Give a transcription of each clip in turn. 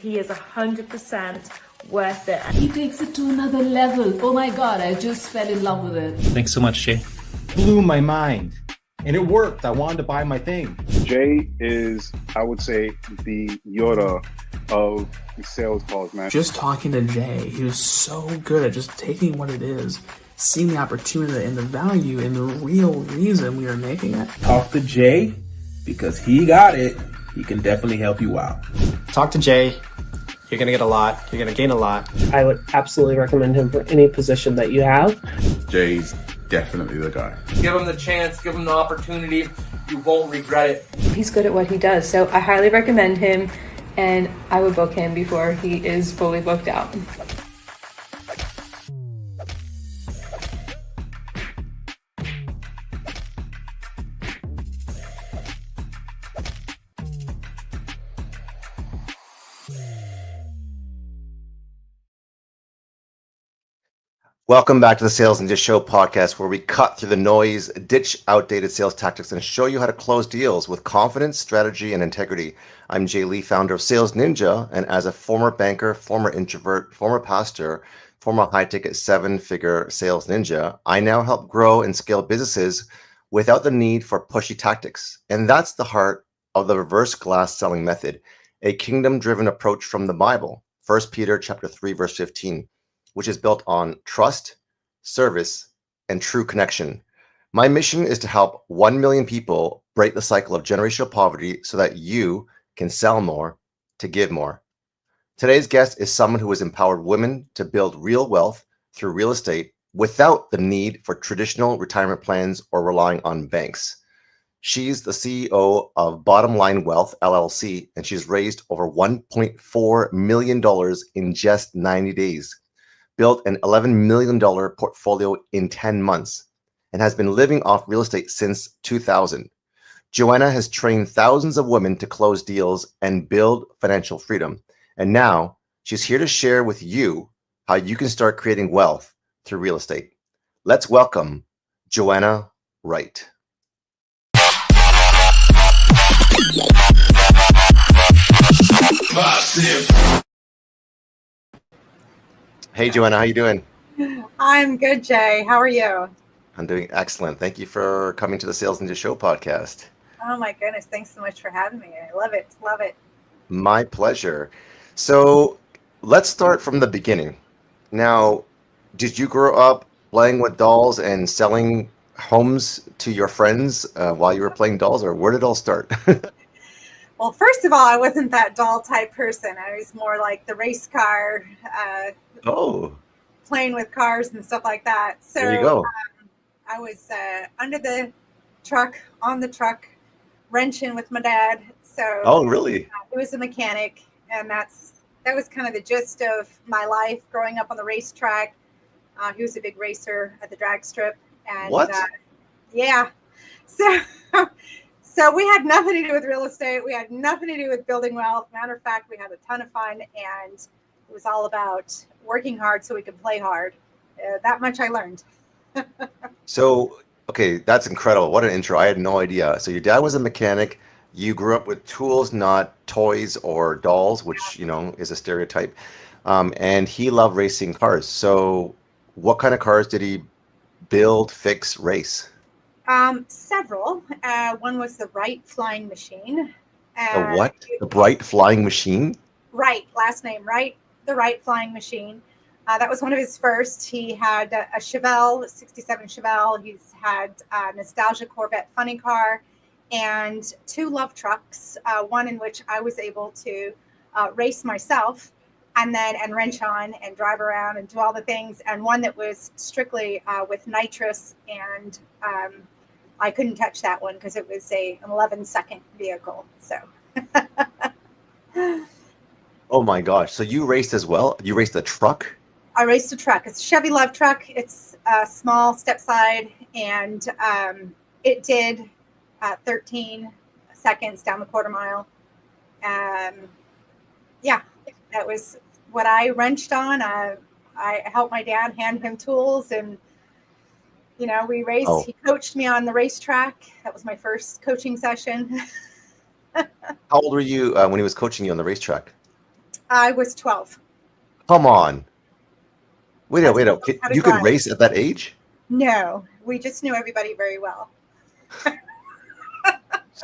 he is 100% worth it. He takes it to another level. Oh my God, I just fell in love with it. Thanks so much, Jay. Blew my mind. And it worked. I wanted to buy my thing. Jay is, I would say, the Yoda of sales calls, man. Just talking to Jay, he was so good at just taking what it is, seeing the opportunity and the value and the real reason we are making it. Talk to Jay, because he got it. He can definitely help you out. Talk to Jay. You're going to get a lot. You're going to gain a lot. I would absolutely recommend him for any position that you have. Jay's definitely the guy. Give him the chance, give him the opportunity. You won't regret it. He's good at what he does, so I highly recommend him, and I would book him before he is fully booked out. Welcome back to the Sales Ninja Show podcast, where we cut through the noise, ditch outdated sales tactics, and show you how to close deals with confidence, strategy, and integrity. I'm Jay Lee, founder of Sales Ninja, and as a former banker, former introvert, former pastor, former high-ticket seven-figure sales ninja, I now help grow and scale businesses without the need for pushy tactics. And that's the heart of the reverse glass selling method, a kingdom-driven approach from the Bible, 1 Peter chapter 3, verse 15. Which is built on trust, service, and true connection. My mission is to help 1 million people break the cycle of generational poverty so that you can sell more to give more. Today's guest is someone who has empowered women to build real wealth through real estate without the need for traditional retirement plans or relying on banks. She's the CEO of Bottom Line Wealth, LLC, and she's raised over $1.4 million in just 90 days. Built an $11 million portfolio in 10 months, and has been living off real estate since 2000. Jo Anna has trained thousands of women to close deals and build financial freedom. And now she's here to share with you how you can start creating wealth through real estate. Let's welcome Jo Anna Wright. Hey, Jo Anna, how you doing? I'm good, Jay. How are you? I'm doing excellent. Thank you for coming to the Sales Ninja Show podcast. Oh my goodness. Thanks so much for having me. I love it. Love it. My pleasure. So let's start from the beginning. Now, did you grow up playing with dolls and selling homes to your friends while you were playing dolls, or where did it all start? Well, first of all, I wasn't that doll type person. I was more like the race car, playing with cars and stuff like that. So there you go. I was under the truck, on the truck, wrenching with my dad. So oh, really? He was a mechanic, and that was kind of the gist of my life growing up on the racetrack. He was a big racer at the drag strip. And, what? Yeah. So we had nothing to do with real estate. We had nothing to do with building wealth. Matter of fact, we had a ton of fun, and it was all about working hard so we could play hard. That much I learned. So, okay, that's incredible. What an intro. I had no idea. So your dad was a mechanic. You grew up with tools, not toys or dolls, which, you know, is a stereotype. And he loved racing cars. So what kind of cars did he build, fix, race? Several. One was the Wright flying machine. The what? The Bright flying machine? Wright, last name Wright, the Wright flying machine. That was one of his first. He had a Chevelle, 67 Chevelle. He's had a nostalgia Corvette funny car and two love trucks, one in which I was able to race myself and wrench on and drive around and do all the things, and one that was strictly with nitrous, and I couldn't touch that one because it was an 11-second vehicle. So. Oh my gosh. So you raced as well? You raced a truck? I raced a truck. It's a Chevy Love truck. It's a small step side, and it did 13 seconds down the quarter mile. Yeah, that was what I wrenched on. I helped my dad, hand him tools, and you know, we raced. Oh. He coached me on the racetrack. That was my first coaching session. How old were you when he was coaching you on the racetrack? I was 12. Come on. Wait That's a how to you could drive. race at that age? No, we just knew everybody very well.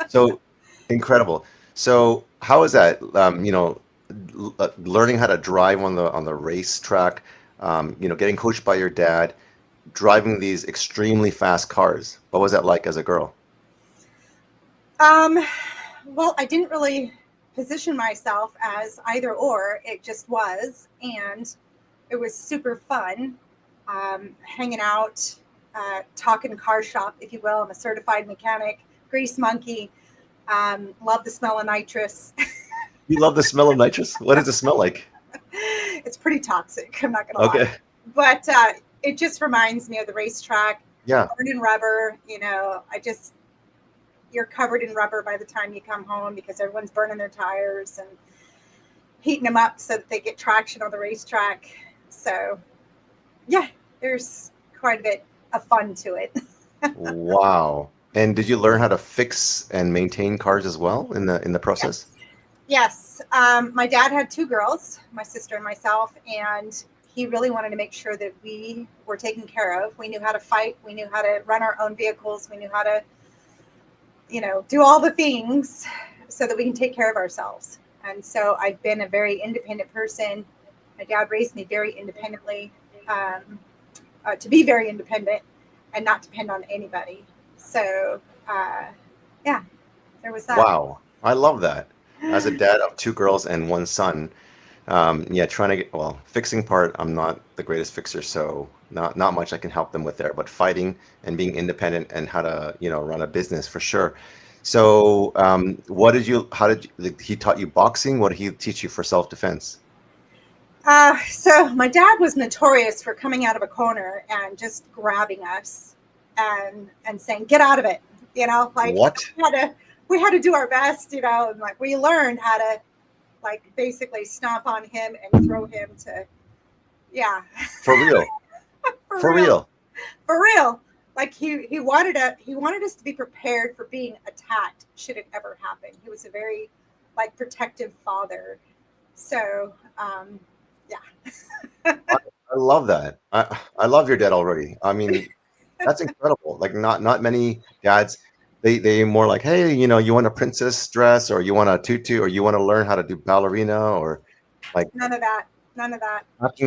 So incredible. So how is that? Learning how to drive on the racetrack, getting coached by your dad, driving these extremely fast cars. What was that like as a girl? Well, I didn't really position myself as either or. It just was, and it was super fun. Hanging out, talking car shop, if you will. I'm a certified mechanic, grease monkey. Love the smell of nitrous. You love the smell of nitrous? What does it smell like? It's pretty toxic. I'm not gonna Okay. lie, but it just reminds me of the racetrack. Yeah. Covered in rubber. You're covered in rubber by the time you come home because everyone's burning their tires and heating them up so that they get traction on the racetrack. So, yeah, there's quite a bit of fun to it. Wow. And did you learn how to fix and maintain cars as well in the process? Yes. My dad had 2 girls, my sister and myself, and he really wanted to make sure that we were taken care of. We knew how to fight. We knew how to run our own vehicles. We knew how to, do all the things so that we can take care of ourselves. And so I've been a very independent person. My dad raised me very independently, to be very independent and not depend on anybody. So, yeah, there was that. Wow. I love that. As a dad of 2 girls and 1 son, fixing part, I'm not the greatest fixer, so not much I can help them with there, but fighting and being independent and how to, run a business for sure. So, he taught you boxing? What did he teach you for self-defense? So my dad was notorious for coming out of a corner and just grabbing us and saying, "Get out of it." What? We had to do our best, and like we learned how to basically stomp on him and throw him to, yeah. For real. For real. For real. Like he wanted us to be prepared for being attacked should it ever happen. He was a very protective father. So, yeah. I love that. I love your dad already. I mean, that's incredible. Like not many dads, they more like, hey, you want a princess dress or you want a tutu or you want to learn how to do ballerina or None of that.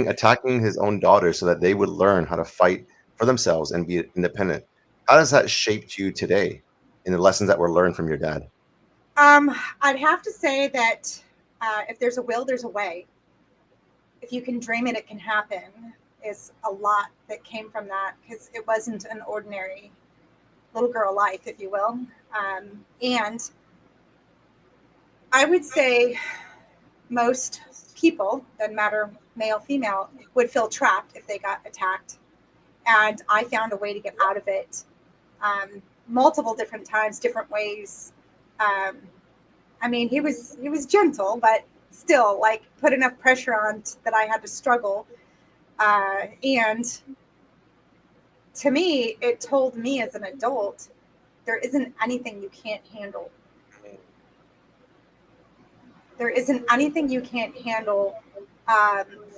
attacking his own daughters so that they would learn how to fight for themselves and be independent. How does that shape you today in the lessons that were learned from your dad? I'd have to say that if there's a will, there's a way. If you can dream it, it can happen. Is a lot that came from that because it wasn't an ordinary little girl life, if you will. And I would say most people, doesn't matter male, female, would feel trapped if they got attacked. And I found a way to get out of it multiple different times, different ways. I mean, he was gentle, but still put enough pressure on that I had to struggle. And to me, it told me as an adult, there isn't anything you can't handle. There isn't anything you can't handle,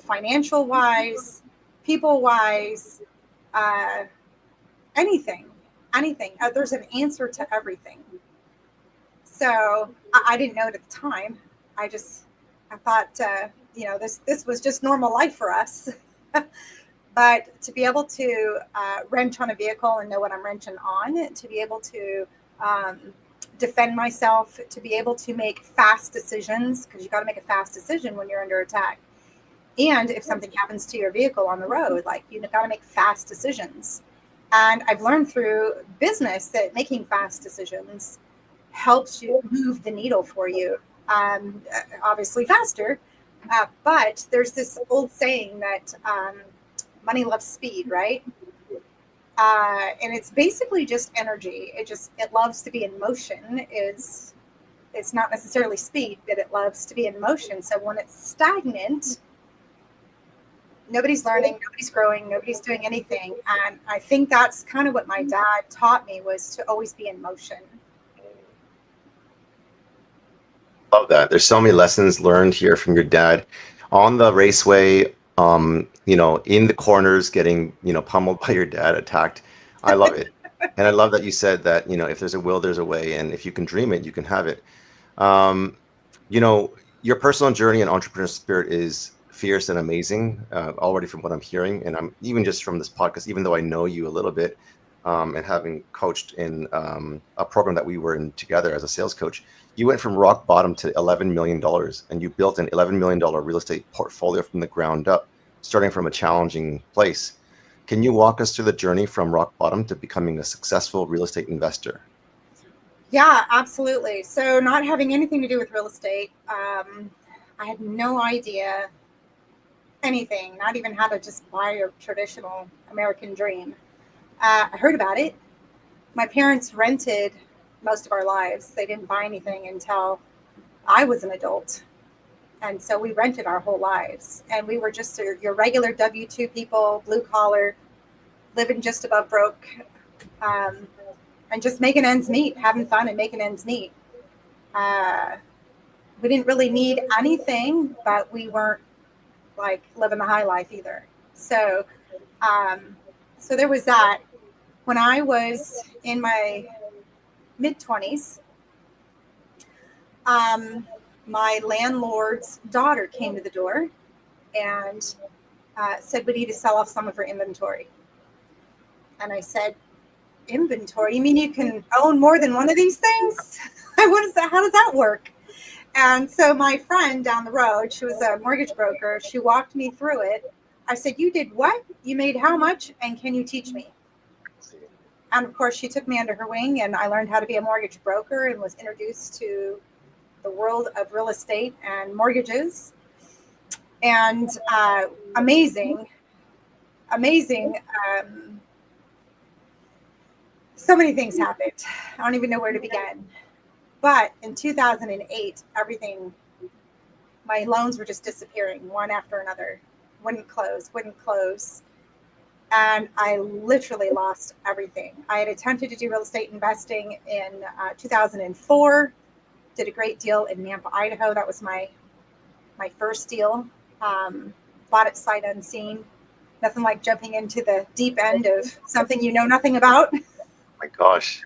financial wise, people wise, anything. There's an answer to everything. So I didn't know it at the time. I thought, this was just normal life for us. But to be able to wrench on a vehicle and know what I'm wrenching on, to be able to defend myself, to be able to make fast decisions, because you got to make a fast decision when you're under attack. And if something happens to your vehicle on the road, you got to make fast decisions. And I've learned through business that making fast decisions helps you move the needle for you, obviously faster. But there's this old saying that money loves speed, right? And it's basically just energy. It loves to be in motion. It's not necessarily speed, but it loves to be in motion. So when it's stagnant, nobody's learning, nobody's growing, nobody's doing anything. And I think that's kind of what my dad taught me, was to always be in motion. love that. There's so many lessons learned here from your dad on the raceway, in the corners getting, pummeled by your dad, attacked. I love it. And I love that you said that, if there's a will, there's a way. And if you can dream it, you can have it. Your personal journey and entrepreneurial spirit is fierce and amazing, already from what I'm hearing. And I'm even just from this podcast, even though I know you a little bit, and having coached in a program that we were in together as a sales coach, you went from rock bottom to $11 million, and you built an $11 million real estate portfolio from the ground up, starting from a challenging place. Can you walk us through the journey from rock bottom to becoming a successful real estate investor? Yeah, absolutely. So not having anything to do with real estate, I had no idea anything, not even how to just buy a traditional American dream. I heard about it. My parents rented most of our lives. They didn't buy anything until I was an adult. And so we rented our whole lives. And we were just your regular W-2 people, blue collar, living just above broke, and just making ends meet, having fun and making ends meet. We didn't really need anything, but we weren't like living the high life either. So, so there was that. When I was in my mid-20s, my landlord's daughter came to the door and said, we need to sell off some of her inventory. And I said, inventory? You mean you can own more than one of these things? What is that? How does that work? And so my friend down the road, she was a mortgage broker. She walked me through it. I said, you did what? You made how much? And can you teach me? And of course, she took me under her wing, and I learned how to be a mortgage broker and was introduced to the world of real estate and mortgages. And amazing. So many things happened. I don't even know where to begin. But in 2008, my loans were just disappearing one after another. Wouldn't close. And I literally lost everything. I had attempted to do real estate investing in 2004, did a great deal in Nampa, Idaho. That was my first deal. Bought it sight unseen. Nothing like jumping into the deep end of something you know nothing about. My gosh.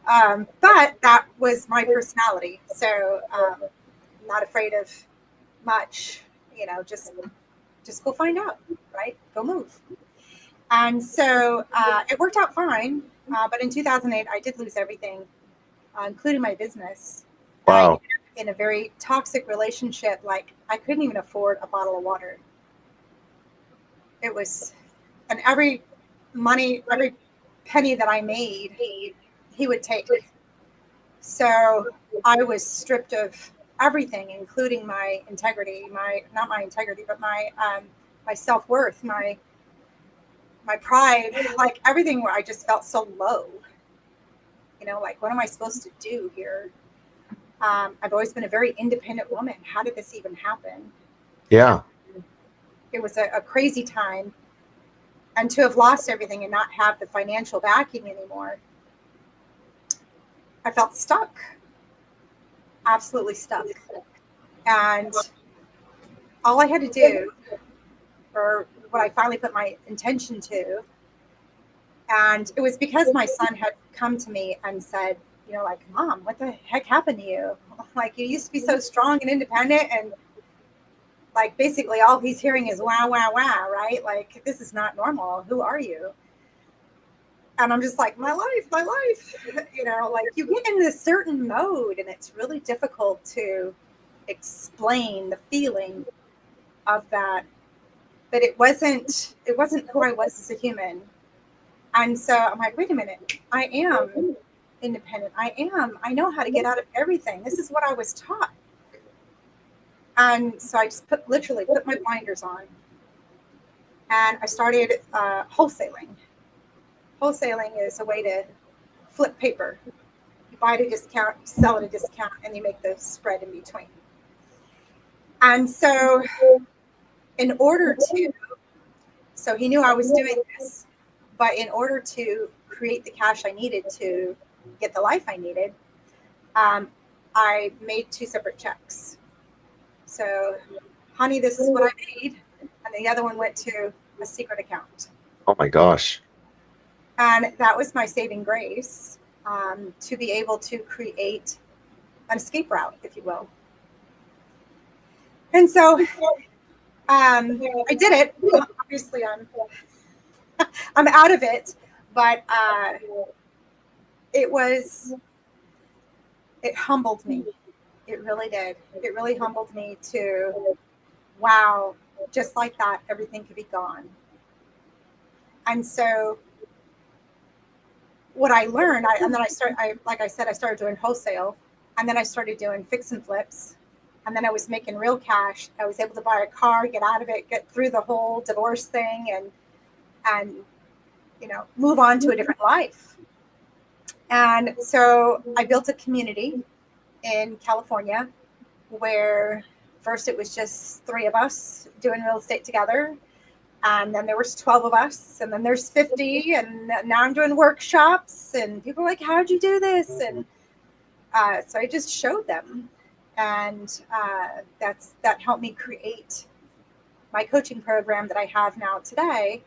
But that was my personality. So not afraid of much, just go find out, right? Go move. And so it worked out fine. But in 2008, I did lose everything, including my business. Wow. In a very toxic relationship, like I couldn't even afford a bottle of water. It was, and every penny that I made, he would take. So I was stripped of everything, including my integrity, not my integrity, but my self-worth, my pride, like everything, where I just felt so low. Like, what am I supposed to do here? I've always been a very independent woman. How did this even happen? Yeah. It was a crazy time. And to have lost everything and not have the financial backing anymore, I felt stuck. Absolutely stuck. And all I had to do, or what I finally put my intention to, and it was because my son had come to me and said, like, Mom, what the heck happened to you? Like, you used to be so strong and independent, and like basically all he's hearing is wow, wow, wow, right? Like, this is not normal. Who are you? And I'm just like, my life, like you get into a certain mode and it's really difficult to explain the feeling of that. But it wasn't who I was as a human. And so I'm like, wait a minute, I am independent. I know how to get out of everything. This is what I was taught. And so I just literally put my blinders on and I started wholesaling. Wholesaling is a way to flip paper. You buy at a discount, you sell at a discount, and you make the spread in between. And so so he knew I was doing this, but in order to create the cash I needed to get the life I needed, I I made 2 separate checks. So, honey, this is what I made. And the other one went to a secret account. Oh my gosh. And that was my saving grace, to be able to create an escape route, if you will. And so I did it. Obviously, I'm out of it, but it humbled me. It really did. It really humbled me to, wow, just like that, everything could be gone. And so what I learned, like I said, I started doing wholesale, and then I started doing fix and flips, and then I was making real cash. I was able to buy a car, get out of it, get through the whole divorce thing, and move on to a different life. And so I built a community in California where first it was just 3 of us doing real estate together. And then there was 12 of us, and then there's 50, and now I'm doing workshops, and people are like, how'd you do this? And so I just showed them, and that helped me create my coaching program that I have now today,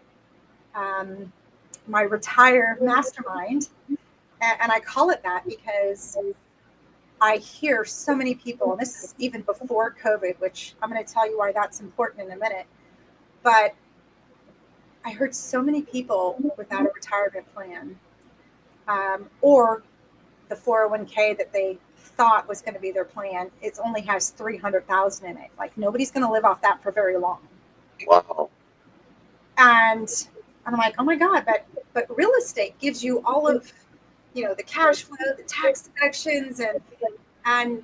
my Retire Mastermind. And I call it that because I hear so many people, and this is even before COVID, which I'm going to tell you why that's important in a minute, but I heard so many people without a retirement plan, or the 401k that they thought was going to be their plan. It only has 300,000 in it. Like, nobody's going to live off that for very long. Wow. And I'm like, oh my God, but real estate gives you all of, the cash flow, the tax deductions, and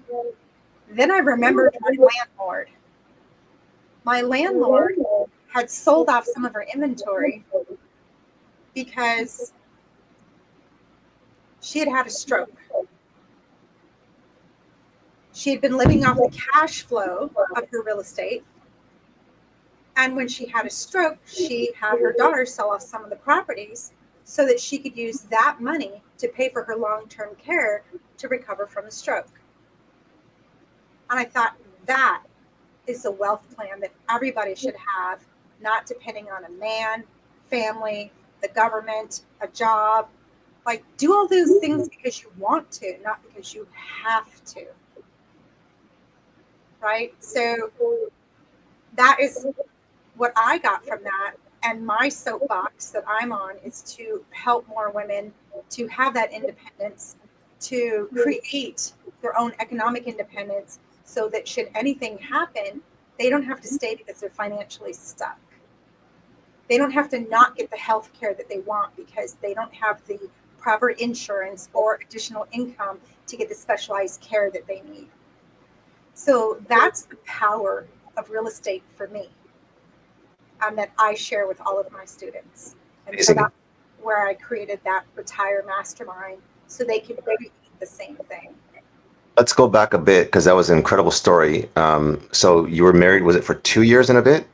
then I remembered my landlord. My landlord had sold off some of her inventory because she had had a stroke. She had been living off the cash flow of her real estate. And when she had a stroke, she had her daughter sell off some of the properties so that she could use that money to pay for her long-term care to recover from the stroke. And I thought, that is a wealth plan that everybody should have, not depending on a man, family, the government, a job. Like, do all those things because you want to, not because you have to. Right? So that is what I got from that. And my soapbox that I'm on is to help more women to have that independence, to create their own economic independence, so that should anything happen, they don't have to stay because they're financially stuck. They don't have to not get the health care that they want because they don't have the proper insurance or additional income to get the specialized care that they need. So that's the power of real estate for me, that I share with all of my students. And so that's where I created that Retire Mastermind, so they can create the same thing. Let's go back a bit, because that was an incredible story. So you were married, was it for 2 years and a bit?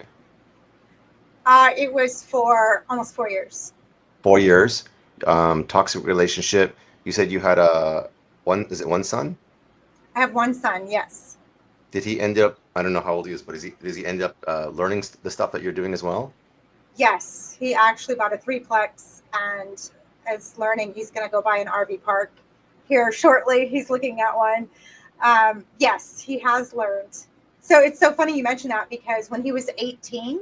It was for almost 4 years. 4 years. Toxic relationship. You said you had one son? I have one son, yes. Did he end up, I don't know how old he is, but does he end up learning the stuff that you're doing as well? Yes, he actually bought a 3-plex and is learning. He's going to go buy an RV park here shortly. He's looking at one. Yes, he has learned. So it's so funny you mentioned that, because when he was 18,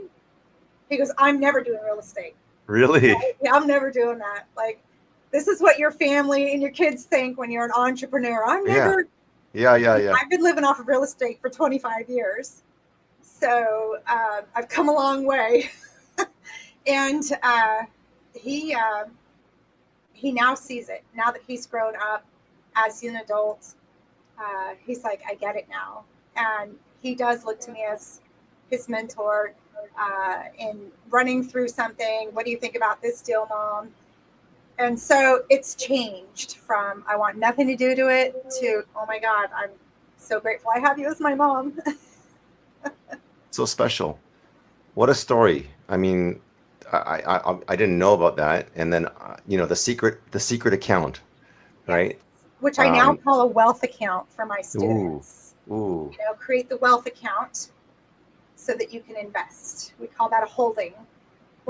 he goes, I'm never doing real estate. Really? Yeah, I'm never doing that. Like, this is what your family and your kids think when you're an entrepreneur. I'm never. Yeah. I've been living off of real estate for 25 years. So I've come a long way. And he now sees it. Now that he's grown up as an adult, he's like, I get it now. And he does look to me as his mentor in running through something. What do you think about this deal, Mom? And so it's changed from I want nothing to do to it to, oh my God, I'm so grateful I have you as my mom. So special. What a story. I mean, I didn't know about that. And then, the secret account, right? which I now call a wealth account for my students. Ooh. You know, create the wealth account so that you can invest. We call that a holding.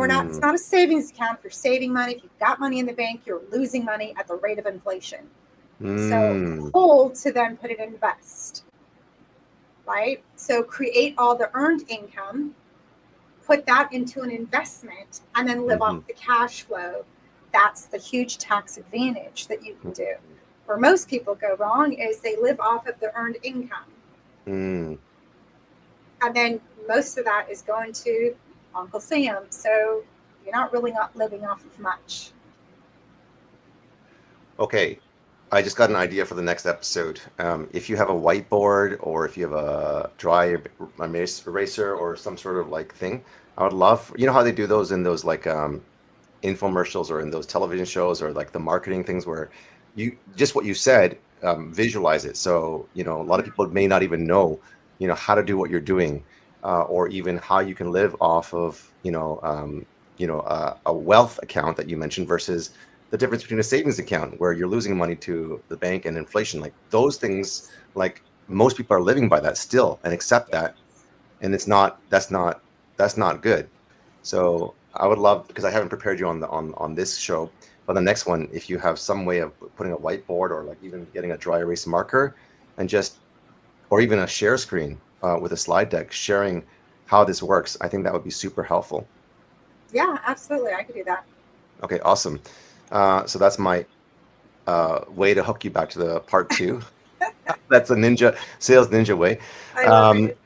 It's not a savings account. If you're saving money, if you've got money in the bank, you're losing money at the rate of inflation. So hold to then put it in invest, right? So create all the earned income, put that into an investment, and then live off the cash flow. That's the huge tax advantage that you can do. Where most people go wrong is they live off of the earned income. And then most of that is going to Uncle Sam. So you're not living off of much. Okay. I just got an idea for the next episode. If you have a whiteboard or if you have a dry eraser or some sort of like thing, I would love, you know how they do those in those like infomercials or in those television shows or like the marketing things where you just what you said, visualize it. So, you know, a lot of people may not even know, you know, how to do what you're doing or even how you can live off of, a wealth account that you mentioned versus the difference between a savings account where you're losing money to the bank and inflation, like those things, like most people are living by that still and accept that. And that's not good. So I would love, because I haven't prepared you on this show, but the next one, if you have some way of putting a whiteboard or like even getting a dry erase marker and or even a share screen with a slide deck sharing how this works, I think that would be super helpful. Yeah, absolutely. I could do that. Okay, awesome. So that's my way to hook you back to the part 2. That's a sales ninja way. I love it.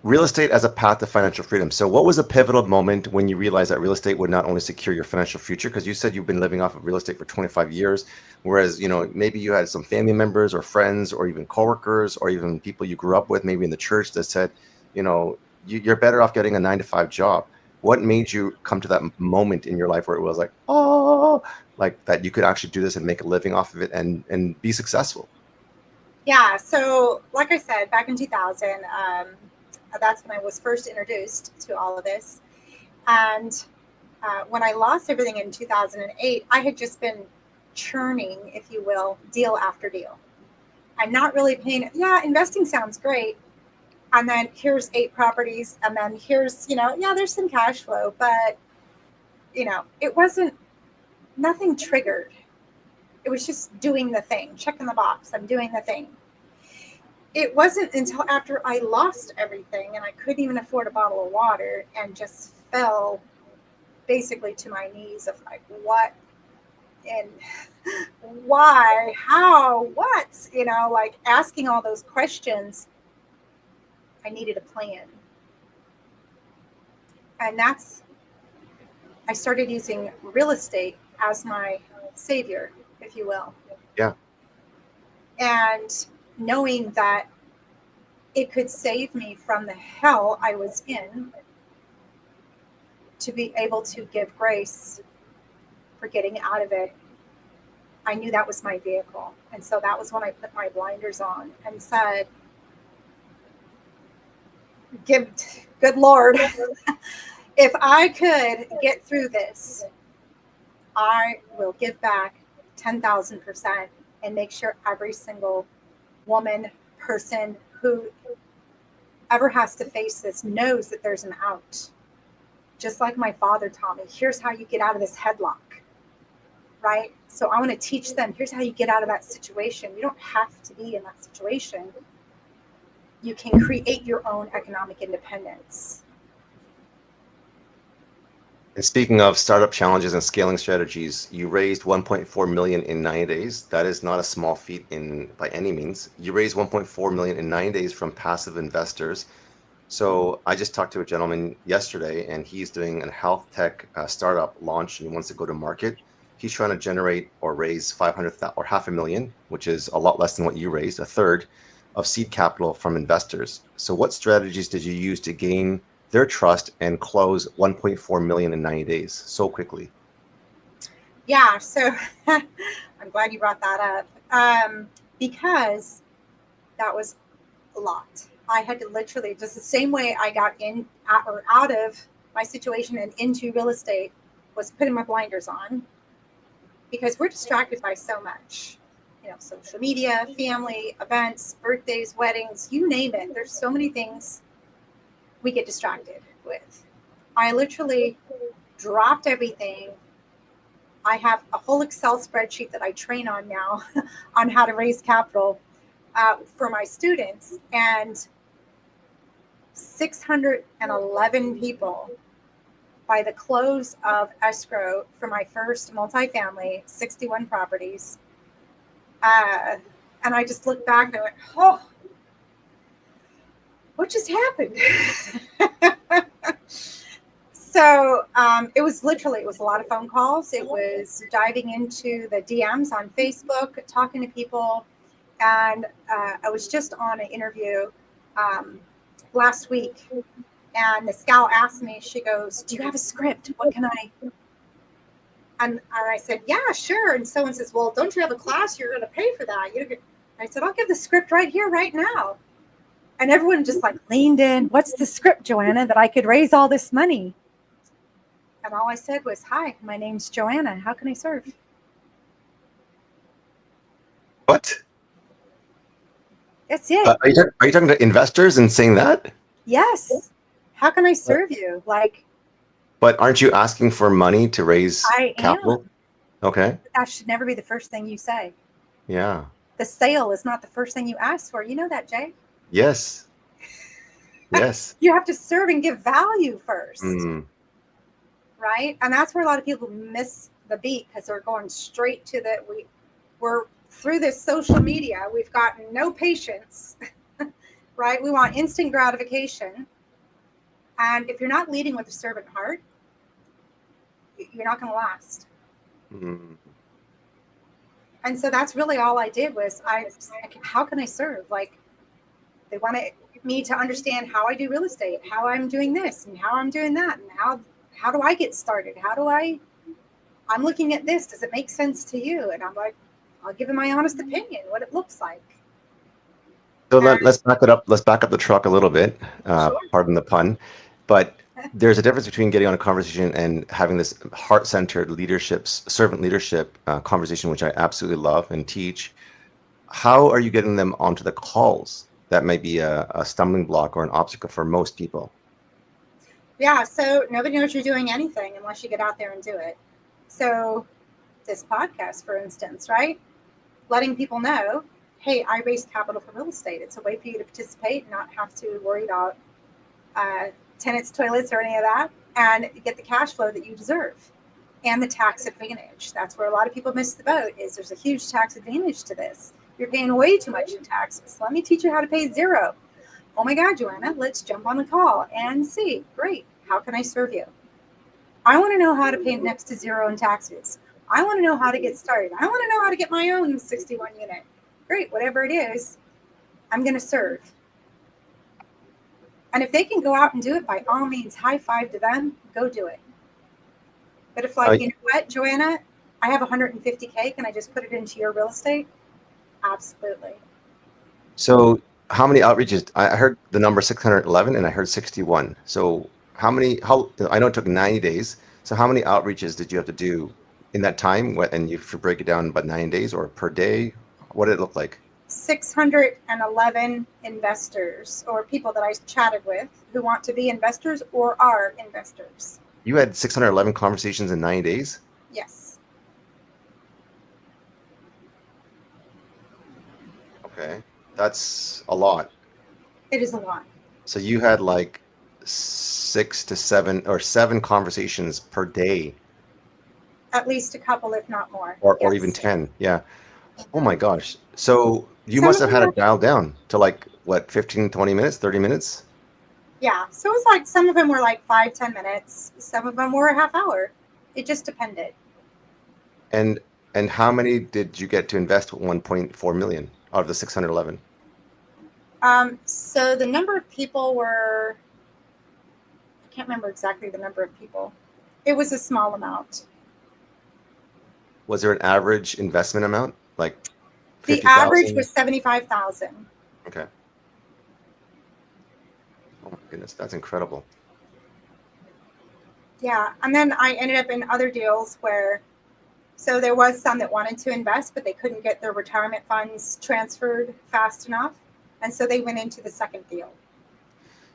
Real estate as a path to financial freedom. So what was a pivotal moment when you realized that real estate would not only secure your financial future, because you said you've been living off of real estate for 25 years, whereas, you know, maybe you had some family members or friends or even coworkers or even people you grew up with, maybe in the church, that said, you know, you're better off getting a 9-to-5 job. What made you come to that moment in your life where it was like, oh, like that you could actually do this and make a living off of it and be successful? Yeah. So like I said, back in 2000, that's when I was first introduced to all of this. And when I lost everything in 2008, I had just been churning, if you will, deal after deal. I'm not really paying. Yeah, investing sounds great. And then here's 8 properties. And then here's, there's some cash flow, but, it wasn't, nothing triggered. It was just doing the thing, checking the box. I'm doing the thing. It wasn't until after I lost everything and I couldn't even afford a bottle of water and just fell basically to my knees of like, what and why, how, what, like asking all those questions. I needed a plan. And I started using real estate as my savior, if you will. Yeah. And knowing that it could save me from the hell I was in to be able to give grace for getting out of it. I knew that was my vehicle. And so that was when I put my blinders on and said, good Lord, if I could get through this, I will give back 10,000% and make sure every single woman, person who ever has to face this knows that there's an out. Just like my father taught me, here's how you get out of this headlock, right? So I want to teach them, here's how you get out of that situation. You don't have to be in that situation. You can create your own economic independence. And speaking of startup challenges and scaling strategies, you raised 1.4 million in 9 days. That is not a small feat by any means. You raised 1.4 million in 9 days from passive investors. So I just talked to a gentleman yesterday, and he's doing a health tech startup launch, and he wants to go to market. He's trying to generate or raise 500,000 or $500,000, which is a lot less than what you raised, a third of seed capital from investors. So what strategies did you use to gain their trust and close 1.4 million in 90 days so quickly? Yeah, so I'm glad you brought that up because that was a lot. I had to literally, just the same way I got out of my situation and into real estate was putting my blinders on, because we're distracted by so much. social media, family, events, birthdays, weddings, you name it. There's so many things we get distracted with. I literally dropped everything. I have a whole Excel spreadsheet that I train on now on how to raise capital for my students, and 611 people by the close of escrow for my first multifamily, 61 properties. And I just looked back and I went, oh, what just happened? So it was a lot of phone calls. It was diving into the DMs on Facebook, talking to people. And I was just on an interview last week. And this gal asked me, she goes, do you have a script? What can I? And I said, yeah, sure. And someone says, well, don't you have a class? You're going to pay for that. I said, I'll give the script right here, right now. And everyone just like leaned in. What's the script, Joanna, that I could raise all this money? And all I said was, hi, my name's Joanna. How can I serve? What? That's it. Are you talking to investors and saying that? Yes. How can I serve you? But aren't you asking for money to raise capital? Okay. That should never be the first thing you say. Yeah. The sale is not the first thing you ask for. You know that, Jay? Yes. Yes. You have to serve and give value first. Mm. Right? And that's where a lot of people miss the beat, because they're going straight to we're through this social media. We've got no patience, right? We want instant gratification. And if you're not leading with a servant heart, you're not going to last. Mm. And so that's really all I did was how can I serve? They wanted me to understand how I do real estate, how I'm doing this and how I'm doing that. And how do I get started? I'm looking at this. Does it make sense to you? And I'm like, I'll give them my honest opinion, what it looks like. So let's back it up. Let's back up the truck a little bit. Sure. Pardon the pun. But there's a difference between getting on a conversation and having this heart-centered servant leadership conversation, which I absolutely love and teach. How are you getting them onto the calls? That may be a stumbling block or an obstacle for most people. Yeah, so nobody knows you're doing anything unless you get out there and do it. So this podcast, for instance, right? Letting people know, hey, I raised capital for real estate. It's a way for you to participate and not have to worry about tenants, toilets, or any of that, and get the cash flow that you deserve and the tax advantage. That's where a lot of people miss the boat, is there's a huge tax advantage to this. You're paying way too much in taxes. Let me teach you how to pay zero. Oh my God, Joanna, let's jump on the call and see. Great. How can I serve you? I want to know how to pay next to zero in taxes. I want to know how to get started. I want to know how to get my own 61 unit. Great. Whatever it is, I'm going to serve. And if they can go out and do it, by all means, high five to them, go do it. But if you know what, Joanna, I have 150K, can I just put it into your real estate? Absolutely. So how many outreaches? I heard the number 611 and I heard 61. So I know it took 90 days. So how many outreaches did you have to do in that time? And you should break it down about 9 days or per day? What did it look like? 611 investors or people that I chatted with who want to be investors or are investors. You had 611 conversations in 9 days? Yes. Okay. That's a lot. It is a lot. So you had 6 to 7 or 7 conversations per day. At least a couple, if not more. Or even 10. Yeah. Oh my gosh. So you must have had it dialed down to 15, 20 minutes, 30 minutes? Yeah. So it was some of them were 5-10 minutes. Some of them were a half hour. It just depended. And how many did you get to invest with 1.4 million out of the 611? So the number of people were, I can't remember exactly the number of people. It was a small amount. Was there an average investment amount? The average was 75,000. Okay. Oh my goodness, that's incredible. Yeah, and then I ended up in other deals where So there was some that wanted to invest, but they couldn't get their retirement funds transferred fast enough. And so they went into the second deal.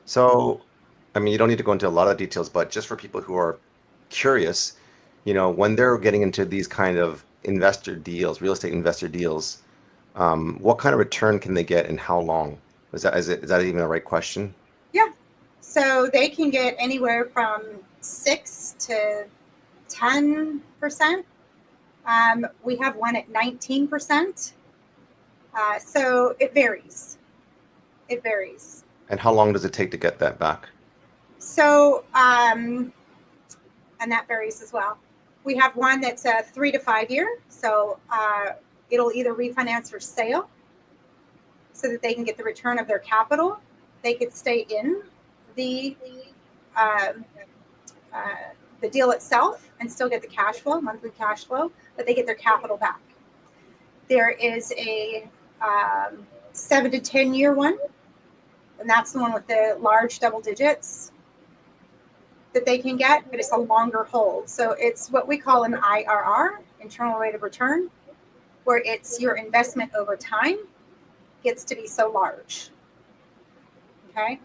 So, I mean, you don't need to go into a lot of details, but just for people who are curious, when they're getting into these kind of investor deals, real estate investor deals, what kind of return can they get and how long? Is that even a right question? Yeah. So they can get anywhere from 6 to 10%. We have one at 19%. So it varies. It varies. And how long does it take to get that back? So, and that varies as well. We have one that's a 3 to 5 year. So it'll either refinance or sale so that they can get the return of their capital. They could stay in the deal itself and still get the cash flow, monthly cash flow, but they get their capital back. There is a 7 to 10 year one, and that's the one with the large double digits that they can get, but it's a longer hold. So it's what we call an IRR, internal rate of return, where it's your investment over time gets to be so large. Okay.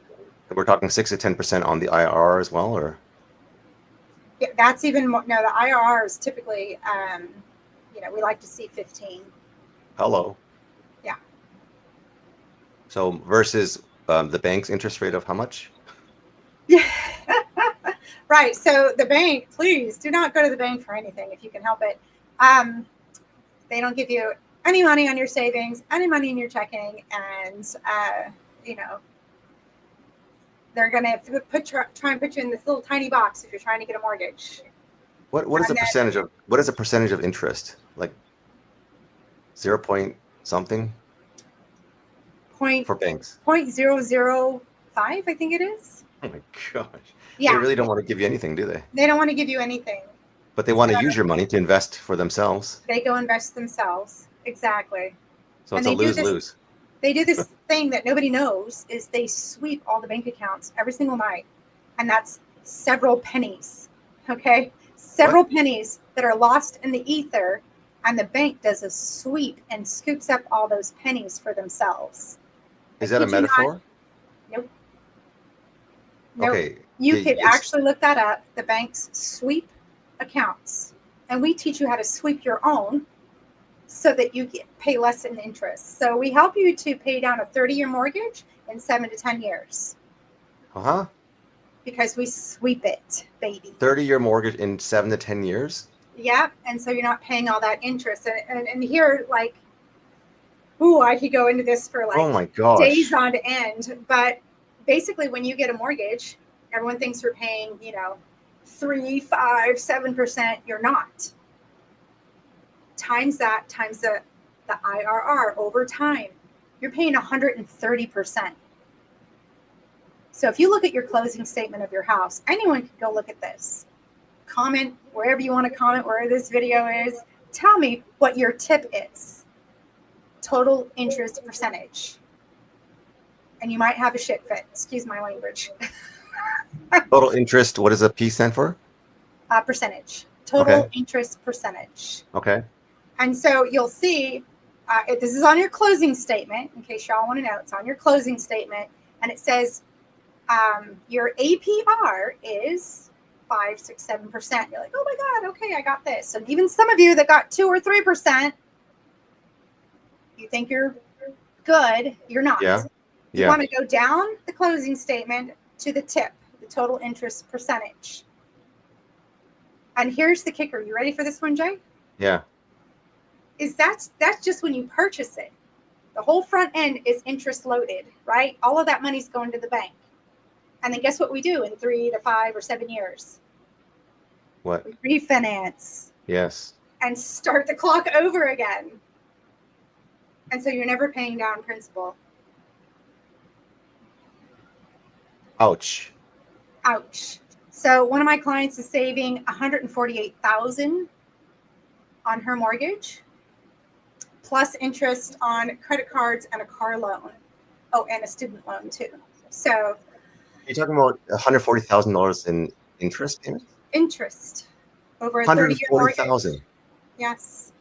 We're talking 6 to 10% on the IRR as well, or? Yeah, that's even more. No, the IRR is typically, we like to see 15. Hello. Yeah. So versus the bank's interest rate of how much? Yeah. Right. So the bank, please do not go to the bank for anything if you can help it. They don't give you any money on your savings, any money in your checking, and they're going to try and put you in this little tiny box if you're trying to get a mortgage. What is the percentage of interest? Like 0 point something? For banks. 0.005, I think it is. Oh my gosh. Yeah. They really don't want to give you anything, do they? They don't want to give you anything. But they want to use your money to invest for themselves. They go invest themselves. Exactly. So it's a lose-lose. They do this thing that nobody knows is they sweep all the bank accounts every single night. And that's several pennies. Okay? Several pennies that are lost in the ether. And the bank does a sweep and scoops up all those pennies for themselves. Is that a metaphor? Nope. Okay. You could actually look that up. The banks sweep accounts. And we teach you how to sweep your own so that you pay less in interest. So we help you to pay down a 30-year mortgage in 7 to 10 years. Uh-huh. Because we sweep it, baby. 30-year mortgage in 7 to 10 years? Yeah. And so you're not paying all that interest. And here, like, I could go into this for oh my gosh, days on end. But basically, when you get a mortgage, everyone thinks you're paying, 3, 5, 7%. You're not. Times that, times the IRR over time, you're paying 130%. So if you look at your closing statement of your house, anyone can go look at this. Comment wherever you want to comment, where this video is. Tell me what your tip is. Total interest percentage. And you might have a shit fit. Excuse my language. Total interest, what does a P stand for? Percentage. Total interest percentage. Okay. And so you'll see, this is on your closing statement, in case y'all want to know, it's on your closing statement. And it says your APR is 5, 6, 7%. You're like, oh my God, okay, I got this. And even some of you that got 2 or 3%, you think you're good, you're not. Yeah. You want to go down the closing statement to the tip, the total interest percentage. And here's the kicker. You ready for this one, Jay? Yeah. That's just when you purchase it. The whole front end is interest loaded, right? All of that money's going to the bank. And then guess what we do in 3 to 5 or 7 years? What? We refinance. Yes. And start the clock over again. And so you're never paying down principal. Ouch. Ouch. So one of my clients is saving $148,000 on her mortgage, plus interest on credit cards and a car loan. Oh, and a student loan too. So you're talking about $140,000 in interest payments? Interest over a 30-year mortgage. $140,000. Yes.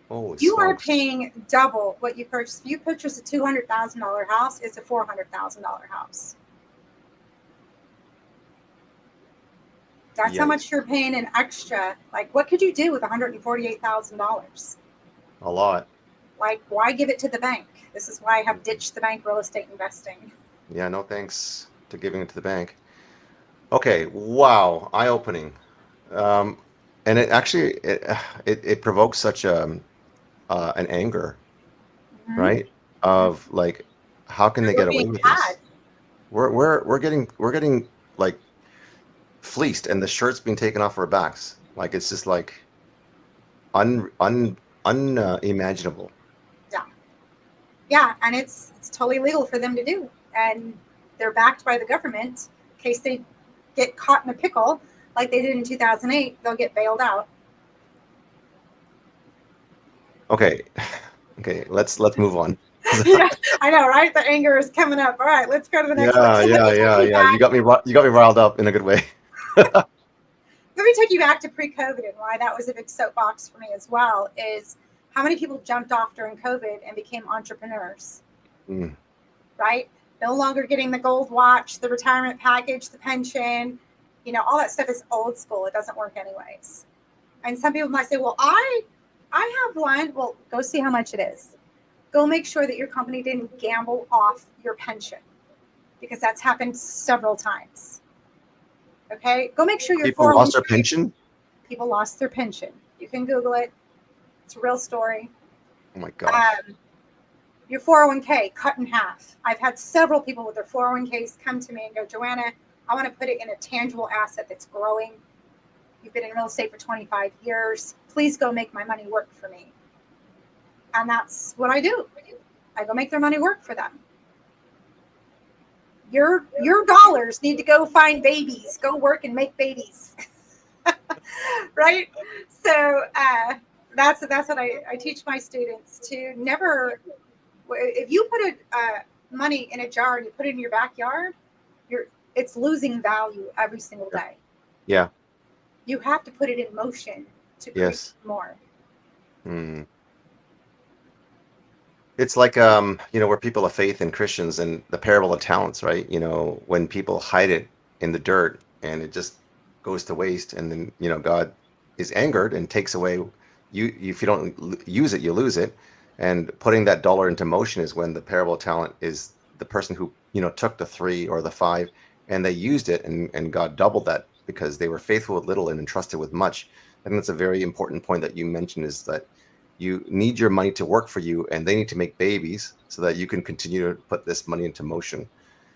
Holy You are smokes. paying double what you purchased. If you purchase a $200,000 house, it's a $400,000 house. That's how much you're paying in extra. Like, what could you do with $148,000? A lot. Like, why give it to the bank? This is why I have ditched the bank real estate investing. Yeah, no thanks to giving it to the bank. Okay, wow, eye-opening. And it actually it provokes such an anger, right? Of like, how can they We're get away being with had. this? We're getting like fleeced, and the shirt's being taken off our backs. Like, it's just like unimaginable. Yeah, and it's totally legal for them to do, and they're backed by the government. In case they get caught in a pickle, like they did in 2008, they'll get bailed out. Okay, let's move on. Yeah, I know, right? The anger is coming up. All right, let's go to the next one. So Yeah. You got me riled up in a good way. Let me take you back to pre-COVID, and why that was a big soapbox for me as well is how many people jumped off during COVID and became entrepreneurs, right? No longer getting the gold watch, the retirement package, the pension, all that stuff is old school. It doesn't work anyways. And some people might say, well, I have one. Well, go see how much it is. Go make sure that your company didn't gamble off your pension, because that's happened several times. Okay? Go make sure your People lost their pension? People lost their pension. You can Google it. It's a real story. Oh my gosh. Your 401k cut in half. I've had several people with their 401ks come to me and go, Joanna, I want to put it in a tangible asset that's growing. You've been in real estate for 25 years. Please go make my money work for me. And that's what I do. I go make their money work for them. Your dollars need to go find babies. Go work and make babies. Right? So that's what I teach my students to never. If you put money in a jar and you put it in your backyard, it's losing value every single day. Yeah. You have to put it in motion to create more. It's like where people have faith in Christians and the parable of talents, right? When people hide it in the dirt and it just goes to waste, and then God is angered and takes away you. If you don't use it, you lose it. And putting that dollar into motion is when the parable of talent is the person who took the 3 or the 5 and they used it, and God doubled that because they were faithful with little and entrusted with much. I think that's a very important point that you mentioned, is that you need your money to work for you, and they need to make babies so that you can continue to put this money into motion.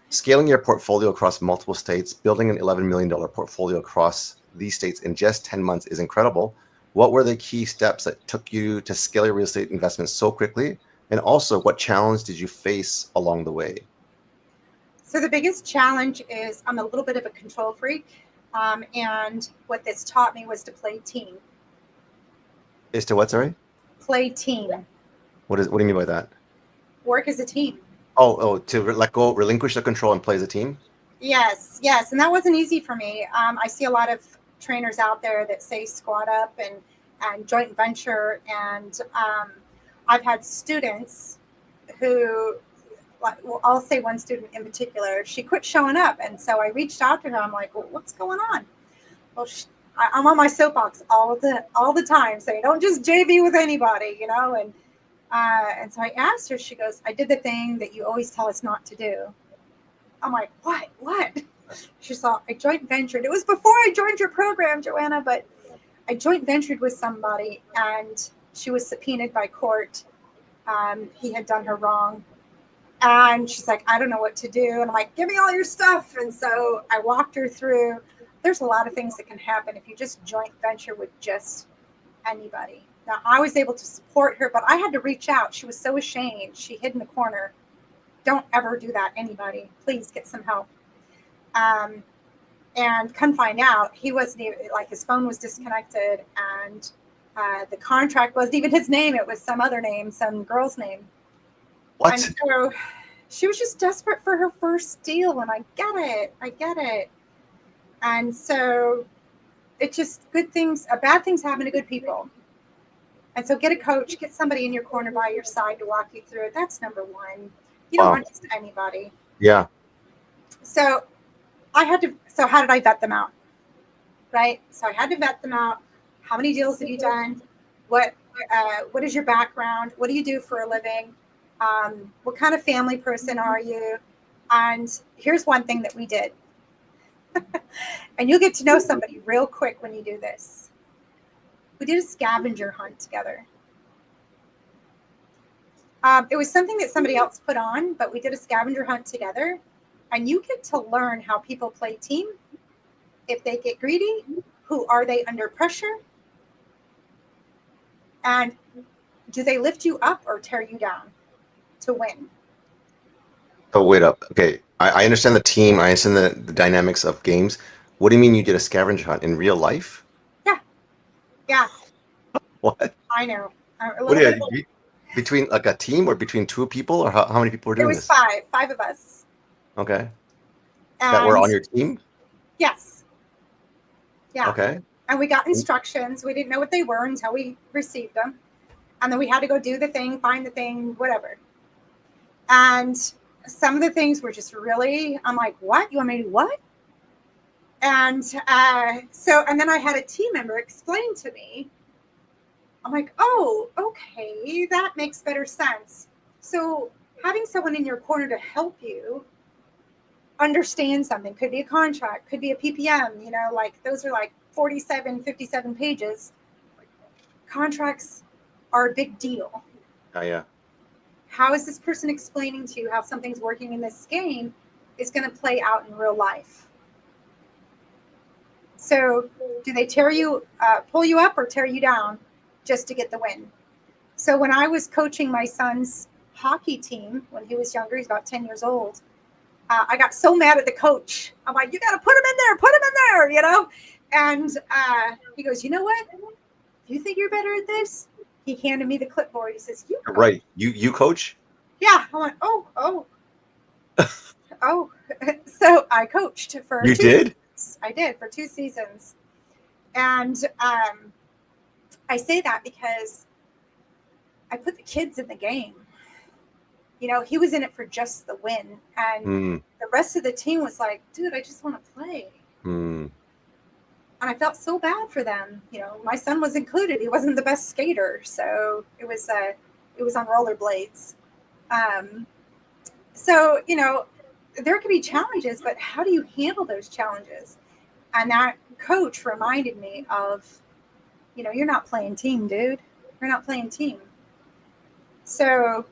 Scaling your portfolio across multiple states, building an $11 million portfolio across these states in just 10 months is incredible. What were the key steps that took you to scale your real estate investments so quickly? And also, what challenge did you face along the way? So the biggest challenge is I'm a little bit of a control freak. And what this taught me was to play team. Is to what, sorry? Play team. What do you mean by that? Work as a team. To let go, relinquish the control and play as a team? Yes. And that wasn't easy for me. I see a lot of trainers out there that say squat up and joint venture. And I've had students who, I'll say one student in particular, she quit showing up. And so I reached out to her. I'm like, well, what's going on? Well, I'm on my soapbox all the time saying, don't just JV with anybody, and so I asked her, she goes, I did the thing that you always tell us not to do. I'm like, what? She saw, I joint ventured. It was before I joined your program, Joanna, but I joint ventured with somebody, and she was subpoenaed by court. He had done her wrong. And she's like, I don't know what to do. And I'm like, give me all your stuff. And so I walked her through. There's a lot of things that can happen if you just joint venture with just anybody. Now, I was able to support her, but I had to reach out. She was so ashamed. She hid in the corner. Don't ever do that, anybody. Please get some help. And come find out, he wasn't even, his phone was disconnected, and the contract wasn't even his name. It was some other name, some girl's name. What? And so she was just desperate for her first deal, and I get it. And so it just, bad things happen to good people. And so get a coach, get somebody in your corner by your side to walk you through it. That's number one. You don't want just anybody. Yeah. So how did I vet them out? Right? So I had to vet them out. How many deals have you done? What is your background? What do you do for a living? What kind of family person are you? And here's one thing that we did. And you'll get to know somebody real quick when you do this. We did a scavenger hunt together. It was something that somebody else put on, but we did a scavenger hunt together. And you get to learn how people play team. If they get greedy, who are they under pressure? And do they lift you up or tear you down to win? Oh, wait up. Okay. I understand the team. I understand the dynamics of games. What do you mean you did a scavenger hunt in real life? Yeah. What? I know. Between like a team or between two people, or how many people were doing this? It was five of us. Okay. That were on your team? Yes. Yeah. Okay. And we got instructions. We didn't know what they were until we received them. And then we had to go do the thing, find the thing, whatever. And some of the things were just really, I'm like, what? You want me to do what? And and then I had a team member explain to me. I'm like, oh, okay, that makes better sense. So having someone in your corner to help you understand something, could be a contract, could be a PPM, like those are like 47, 57 pages. Contracts are a big deal. Oh, yeah. How is this person explaining to you how something's working in this game is going to play out in real life? So do they pull you up or tear you down just to get the win? So when I was coaching my son's hockey team when he was younger, he's about 10 years old, I got so mad at the coach. I'm like, you got to put him in there, And he goes, you know what? If you think you're better at this, he handed me the clipboard. He says, you coach. Right. You coach? Yeah. I went, oh. Oh. So I coached for You did? I did for 2 seasons. And I say that because I put the kids in the game. He was in it for just the win. And the rest of the team was like, dude, I just want to play. And I felt so bad for them. My son was included. He wasn't the best skater. So it was on rollerblades. So, there could be challenges, but how do you handle those challenges? And that coach reminded me of, you're not playing team, dude. You're not playing team. So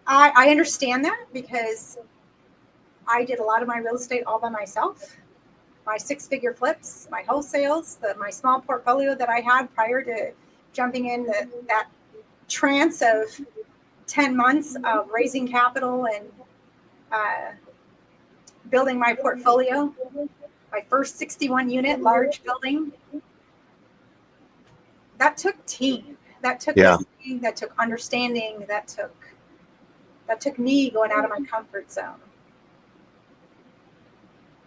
I understand that because I did a lot of my real estate all by myself. My 6-figure flips, my wholesales, my small portfolio that I had prior to jumping in that trance of 10 months of raising capital and building my portfolio, my first 61 unit large building. That took team. That took listening, that took understanding, that took me going out of my comfort zone.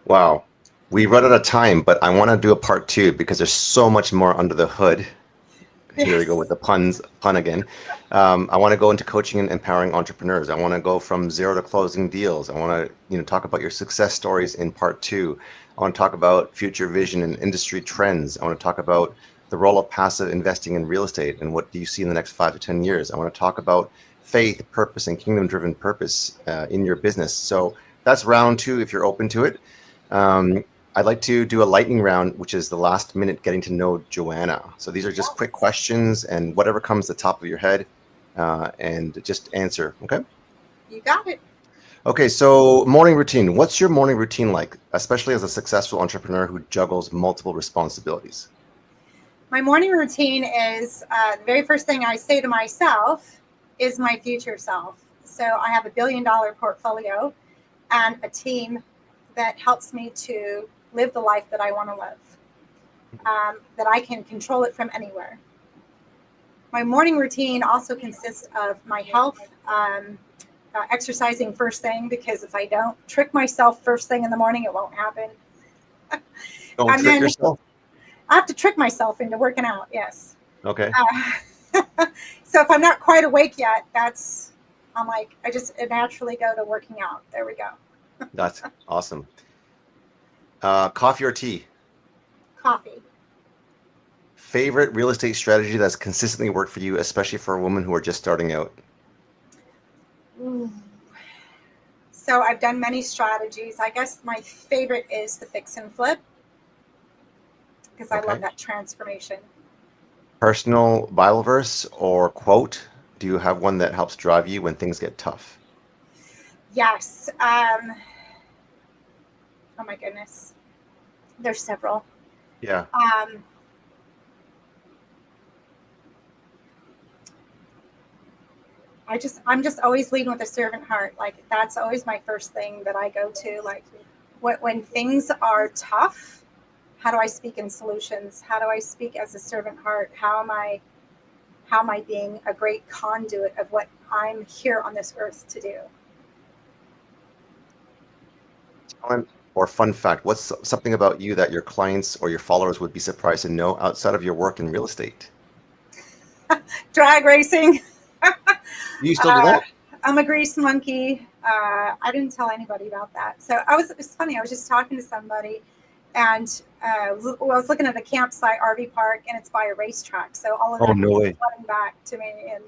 Wow. We run out of time, but I want to do a part 2 because there's so much more under the hood. Here we go with the pun again. I want to go into coaching and empowering entrepreneurs. I want to go from zero to closing deals. I want to talk about your success stories in part 2. I want to talk about future vision and industry trends. I want to talk about the role of passive investing in real estate and what do you see in the next 5 to 10 years. I want to talk about faith, purpose, and kingdom-driven purpose in your business. So that's round 2 if you're open to it. I'd like to do a lightning round, which is the last minute getting to know Jo Anna. So these are just quick questions and whatever comes to the top of your head and just answer. Okay. You got it. Okay. So morning routine. What's your morning routine like, especially as a successful entrepreneur who juggles multiple responsibilities? My morning routine is the very first thing I say to myself is my future self. So I have $1 billion portfolio and a team that helps me to live the life that I want to live, that I can control it from anywhere. My morning routine also consists of my health, exercising first thing, because if I don't trick myself first thing in the morning, it won't happen. Don't trick yourself. I have to trick myself into working out, yes. Okay. So if I'm not quite awake yet, I'm like, I just naturally go to working out. There we go. That's awesome. Coffee or tea? Coffee. Favorite real estate strategy that's consistently worked for you, especially for women who are just starting out? Ooh. So I've done many strategies. I guess my favorite is the fix and flip because I love that transformation. Personal Bible verse or quote? Do you have one that helps drive you when things get tough? Yes. Oh my goodness. There's several. Yeah. I'm just always leading with a servant heart. Like that's always my first thing that I go to. Like when things are tough, how do I speak in solutions? How do I speak as a servant heart? How am I being a great conduit of what I'm here on this earth to do? Talent or fun fact, what's something about you that your clients or your followers would be surprised to know outside of your work in real estate? Drag racing. You still do that? I'm a grease monkey. I didn't tell anybody about that. So it's funny. I was just talking to somebody and I was looking at a campsite RV park and it's by a racetrack. So all of that no way. flooding back to me. And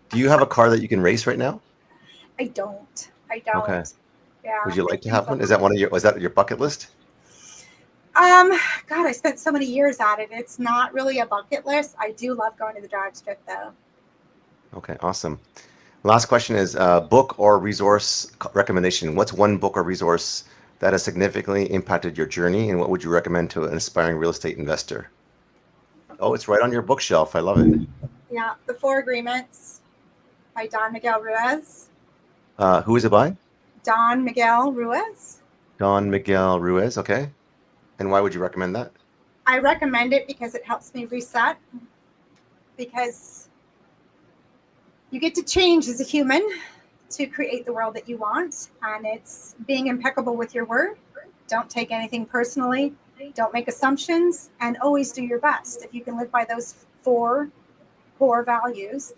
Do you have a car that you can race right now? I don't. Okay. Yeah. Would you like to have one? Is that was that your bucket list? God, I spent so many years at it. It's not really a bucket list. I do love going to the drag strip though. Okay, awesome. Last question is book or resource recommendation. What's one book or resource that has significantly impacted your journey, and what would you recommend to an aspiring real estate investor? Oh, it's right on your bookshelf. I love it. Yeah, The 4 Agreements by Don Miguel Ruiz. Who is it by? Don Miguel Ruiz. Don Miguel Ruiz, okay. And why would you recommend that? I recommend it because it helps me reset. Because you get to change as a human to create the world that you want. And it's being impeccable with your word. Don't take anything personally. Don't make assumptions. And always do your best. If you can live by those 4 core values,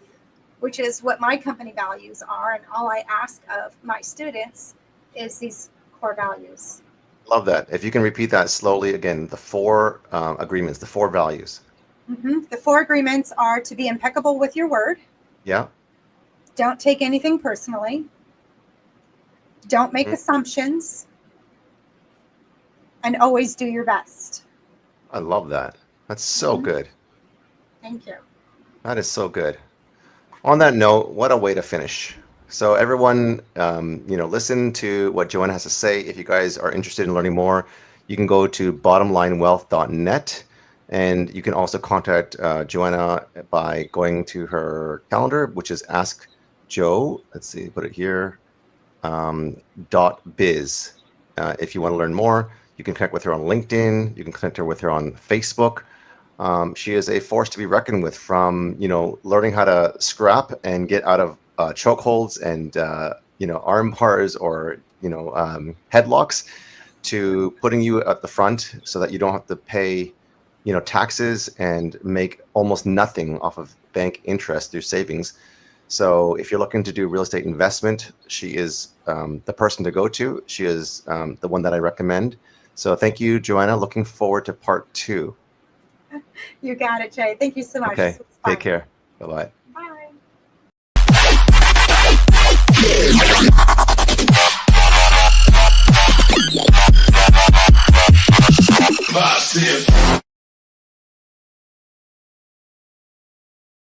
which is what my company values are. And all I ask of my students is these core values. Love that. If you can repeat that slowly again, the 4 agreements, the 4 values. Mm-hmm. The 4 agreements are to be impeccable with your word. Yeah. Don't take anything personally. Don't make assumptions. And always do your best. I love that. That's so good. Thank you. That is so good. On that note, what a way to finish. So everyone, listen to what Jo Anna has to say. If you guys are interested in learning more, you can go to bottomlinewealth.net. And you can also contact Jo Anna by going to her calendar, which is Ask Jo. Let's see, put it here. .biz. If you want to learn more, you can connect with her on LinkedIn. You can connect with her on Facebook. She is a force to be reckoned with, from learning how to scrap and get out of chokeholds and arm bars or headlocks, to putting you at the front so that you don't have to pay taxes and make almost nothing off of bank interest through savings. So if you're looking to do real estate investment, she is the person to go to. She is the one that I recommend. So thank you, Jo Anna. Looking forward to part 2. You got it, Jay. Thank you so much. Okay. Take care. Bye-bye. Bye.